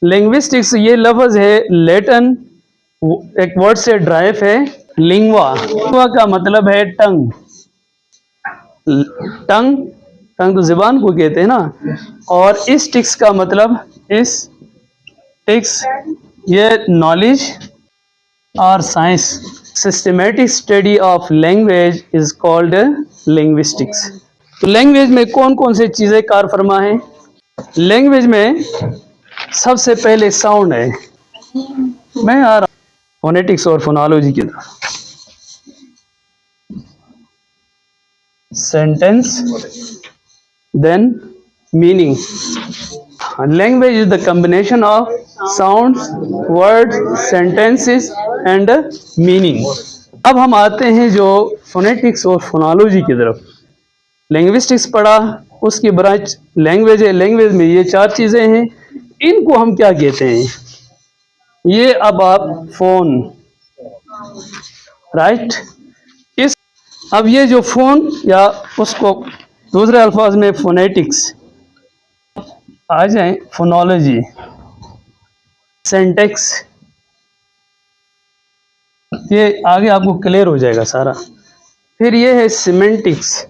Linguistics ये लफ्ज है लेटन, एक वर्ड से ड्राइव है लिंगवा। लिंगवा का मतलब है टंग। टंग टंग तो जुबान को कहते हैं ना। और इस टिक्स का मतलब, इस टिक्स ये नॉलेज और science, systematic study of language is called linguistics. तो लैंग्वेज में कौन कौन से चीजें कार फरमा है? लैंग्वेज में सबसे पहले साउंड है। मैं आ रहा हूं फोनेटिक्स और फोनोलॉजी की तरफ। Sentence, then meaning. Language is the combination of sounds, words, sentences and meaning. अब हम आते हैं जो फोनेटिक्स और फोनोलॉजी की तरफ। लिंग्विस्टिक्स पढ़ा, उसकी ब्रांच लैंग्वेज है। लैंग्वेज में ये चार चीजें हैं, इनको हम क्या कहते हैं? ये अब आप फोन, राइट। इस अब ये जो फोन या उसको दूसरे अल्फाज में फोनेटिक्स। आ जाए फोनोलॉजी, सेंटेक्स, ये आगे आपको क्लियर हो जाएगा सारा। फिर ये है सिमेंटिक्स।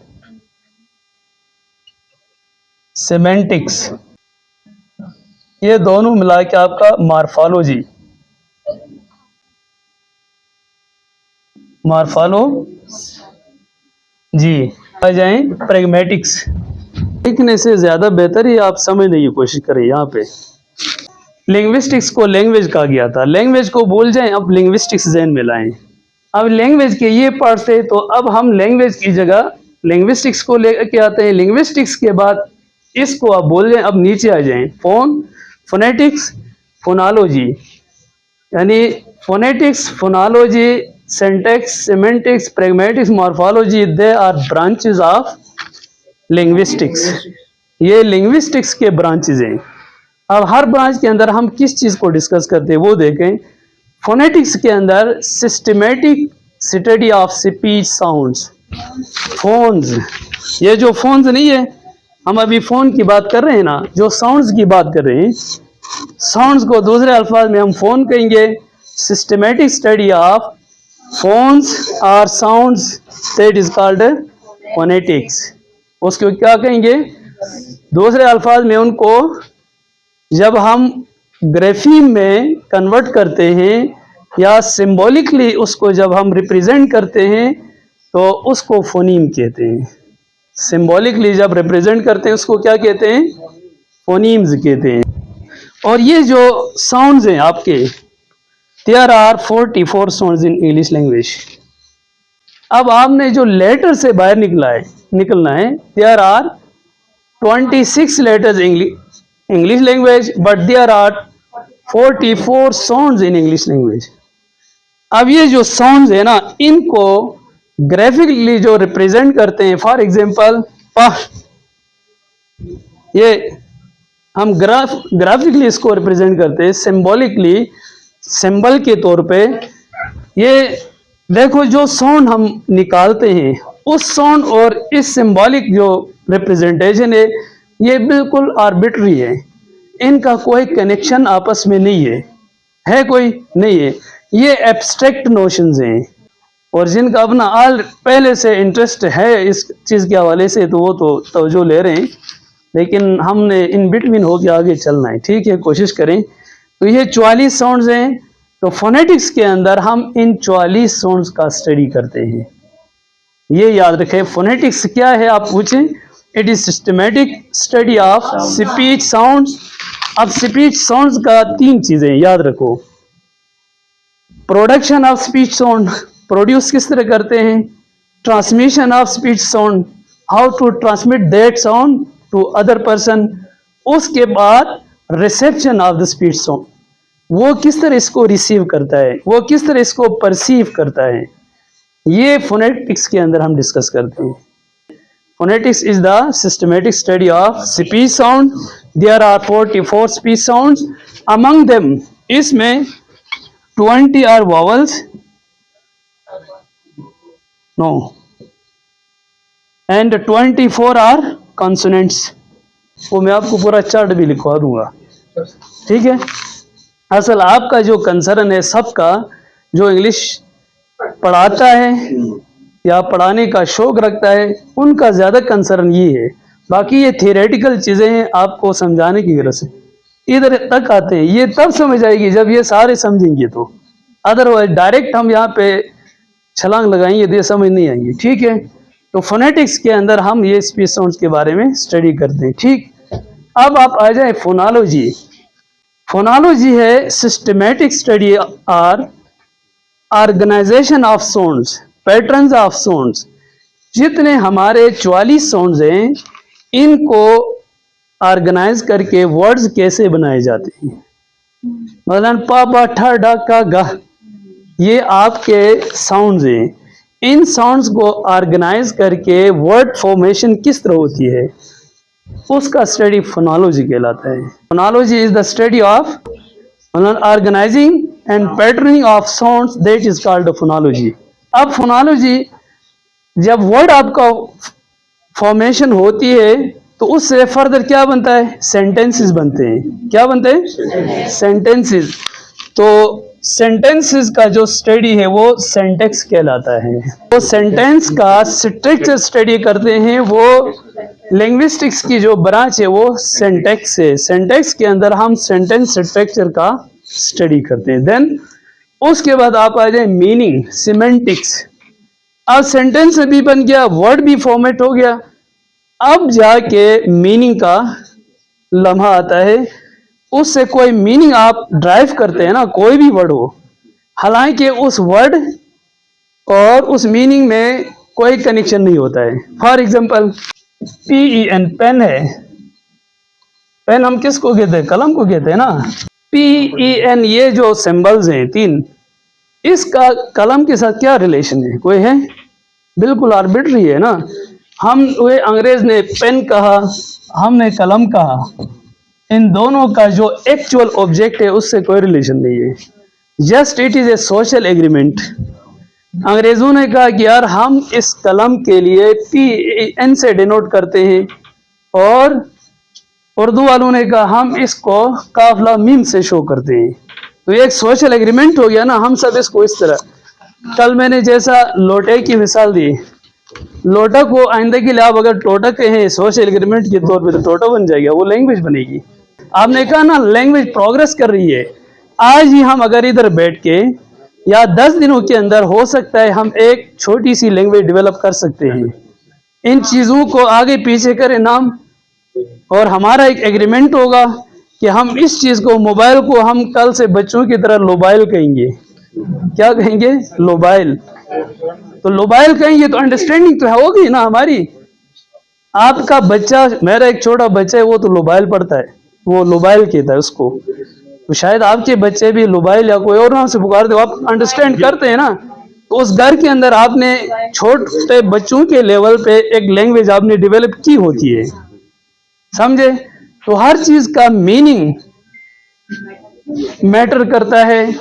सिमेंटिक्स ये दोनों मिला के आपका मॉर्फोलॉजी। मॉर्फोलॉजी। आ जाए प्रैग्मेटिक्स। लिखने से ज्यादा बेहतर ही आप समझने की कोशिश करें। यहाँ पे लिंग्विस्टिक्स को लैंग्वेज कहा गया था, लैंग्वेज को भूल जाएं, अब लिंग्विस्टिक्स ज़हन में लाएं। अब लैंग्वेज के ये पार्ट थे, तो अब हम लैंग्वेज की जगह लिंग्विस्टिक्स को लेके आते हैं। लिंग्विस्टिक्स के बाद इसको आप बोल जाएं, अब नीचे आ जाएं फोनेटिक्स, फोनोलॉजी, यानी phonetics, phonology, syntax, semantics, pragmatics, morphology, they are branches of linguistics. ये लिंग्विस्टिक्स के ब्रांचेस हैं। अब हर ब्रांच के अंदर हम किस चीज को डिस्कस करते हैं वो देखें। फोनेटिक्स के अंदर systematic study of speech sounds. Phones, ये जो फोन्स नहीं है, हम अभी फोन की बात कर रहे हैं ना, जो साउंड्स की बात कर रहे हैं, साउंड्स को दूसरे अल्फाज में हम फोन कहेंगे। सिस्टमेटिक स्टडी ऑफ फोन्स और sounds, that is called phonetics. उसको क्या कहेंगे? दूसरे अल्फाज में उनको जब हम ग्राफीम में कन्वर्ट करते हैं या सिंबॉलिकली उसको जब हम रिप्रेजेंट करते हैं तो उसको फोनीम कहते हैं। सिंबॉलिकली जब रिप्रेजेंट करते हैं उसको क्या कहते हैं? फोनीम्स कहते हैं। और ये जो साउंड्स हैं आपके, there are 44 sounds in English language. अब आपने जो लेटर से बाहर निकलना है, there are 26 letters English language, but there are 44 sounds in English language. अब ये जो साउंड्स है ना, इनको ग्राफिकली जो रिप्रेजेंट करते हैं, फॉर एग्जांपल ये हम ग्राफिकली इसको रिप्रेजेंट करते हैं, सिंबॉलिकली, सिंबल के तौर पे। ये देखो जो साउंड हम निकालते हैं, उस साउंड और इस सिंबॉलिक जो रिप्रेजेंटेशन है, ये बिल्कुल आर्बिट्री है। इनका कोई कनेक्शन आपस में नहीं है कोई नहीं है। ये एब्स्ट्रैक्ट नोशंस हैं, और जिनका अपना पहले से इंटरेस्ट है इस चीज़ के हवाले से, तो वो तो तवज्जो ले रहे हैं, लेकिन हमने इन बिटवीन होके आगे चलना है। ठीक है, कोशिश करें। तो ये 44 साउंड्स हैं। तो फोनेटिक्स के अंदर हम इन 44 साउंड्स का स्टडी करते हैं। ये याद रखें, फोनेटिक्स क्या है आप पूछें, it is systematic study of speech sounds. अब स्पीच साउंड्स का 3 चीजें याद रखो। Production of speech sound, produce किस तरह करते हैं। Transmission of speech sound, how to transmit that sound to other person. उसके बाद reception of the speech sound, वो किस तरह इसको रिसीव करता है, वो किस तरह इसको परसीव करता है। ये फोनेटिक्स के अंदर हम डिस्कस करते हैं। Phonetics is the systematic study of speech sound. There are 44 speech sounds, among them इसमें 20 are vowels, no, and 24 are consonants. वो मैं आपको पूरा चार्ट भी लिखवा दूंगा। ठीक है। असल आपका जो कंसर्न है सबका, जो इंग्लिश पढ़ाता है या पढ़ाने का शौक रखता है, उनका ज़्यादा कंसर्न ये है। बाकी ये थियोरेटिकल चीज़ें हैं, आपको समझाने की गरज है। इधर तक आते हैं, ये तब समझ आएगी जब ये सारे समझेंगे तो, अदरवाइज डायरेक्ट हम यहाँ पे छलांग लगाएंगे तो ये समझ नहीं आएंगे। ठीक है, तो फोनेटिक्स के अंदर हम ये स्पीच साउंड्स के बारे में स्टडी करते हैं। ठीक, अब आप आ जाए फोनोलॉजी। फोनोलॉजी है सिस्टमेटिक स्टडी और organisation of sounds, patterns of sounds. जितने हमारे 44 साउंड्स हैं, इनको ऑर्गेनाइज करके वर्ड्स कैसे बनाए जाते हैं। मतलब पा पा ठा डा का गा, ये आपके साउंड्स हैं। इन साउंड्स को ऑर्गेनाइज करके वर्ड फॉर्मेशन किस तरह होती है, उसका स्टडी फोनोलॉजी कहलाता है। Phonology is the study of organising and patterning of sounds, that is called phonology. अब फोनोलॉजी जब वर्ड आपका फॉर्मेशन होती है तो उससे फर्दर क्या बनता है, सेंटेंसेस बनते हैं। क्या बनते हैं, सेंटेंसेस। तो सेंटेंसेस का जो स्टडी है वो सिंटैक्स कहलाता है। तो सेंटेंस का स्ट्रक्चर स्टडी करते हैं, वो लिंग्विस्टिक्स की जो ब्रांच है वो सिंटैक्स है। सिंटैक्स के अंदर हम सेंटेंस स्ट्रक्चर का स्टडी करते हैं। देन उसके बाद आप आ जाए मीनिंग, सिमेंटिक्स। अब सेंटेंस भी बन गया, वर्ड भी फॉर्मेट हो गया, अब जाके मीनिंग का लम्हा आता है। उससे कोई मीनिंग आप ड्राइव करते हैं ना, कोई भी वर्ड हो, हालांकि उस वर्ड और उस मीनिंग में कोई कनेक्शन नहीं होता है। फॉर एग्जांपल PEN पेन है, पेन हम किसको कहते हैं, कलम को कहते हैं ना। PEN ये जो सिंबल्स हैं 3, इसका कलम के साथ क्या रिलेशन है, कोई है, बिल्कुल आर्बिट्री है ना। हम वे अंग्रेज ने पेन कहा, हमने कलम कहा, इन दोनों का जो एक्चुअल ऑब्जेक्ट है उससे कोई रिलेशन नहीं है। Just it is a social agreement. अंग्रेजों ने कहा कि यार हम इस कलम के लिए PEN से डिनोट करते हैं, और उर्दू वालों ने कहा हम इसको काफला मीम से शो करते हैं। तो एक सोशल एग्रीमेंट हो गया ना, हम सब इसको इस तरह। कल मैंने जैसा लोटे की मिसाल दी, लोटा को आइंदा के लिए आप अगर टोटा कहें सोशल एग्रीमेंट के तौर पे तो टोटा बन जाएगा, वो लैंग्वेज बनेगी। आपने कहा ना लैंग्वेज प्रोग्रेस कर रही है। आज ही हम अगर इधर बैठ के या 10 दिनों के अंदर हो सकता है हम एक छोटी सी लैंग्वेज डेवलप कर सकते हैं। इन चीज़ों को आगे पीछे करें नाम, और हमारा एक एग्रीमेंट होगा कि हम इस चीज़ को, मोबाइल को हम कल से बच्चों की तरह लोबाइल कहेंगे। क्या कहेंगे, लोबाइल। तो लोबाइल कहेंगे तो अंडरस्टैंडिंग तो होगी ना हमारी। आपका बच्चा, मेरा एक छोटा बच्चा है, वो तो लोबाइल पढ़ता है, वो लोबाइल कहता है उसको। तो शायद आपके बच्चे भी लोबाइल या कोई और नाम से पुकारते हो, आप अंडरस्टैंड करते हैं ना। तो उस घर के अंदर आपने छोटे बच्चों के लेवल पे एक लैंग्वेज आपने डेवलप की होती है, समझे। तो हर चीज का मीनिंग मैटर करता है,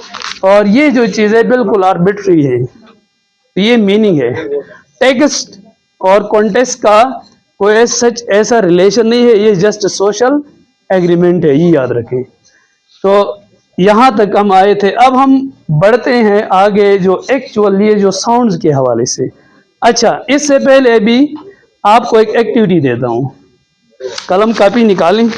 और ये जो चीज है बिल्कुल आर्बिट्री है। तो ये मीनिंग है। टेक्स्ट और कॉन्टेक्स्ट का कोई सच ऐसा रिलेशन नहीं है, ये जस्ट सोशल एग्रीमेंट है, ये याद रखें। तो यहाँ तक हम आए थे, अब हम बढ़ते हैं आगे जो एक्चुअल ये जो साउंड्स के हवाले से। अच्छा, इससे पहले भी आपको एक एक्टिविटी देता हूँ, कलम कापी निकालें।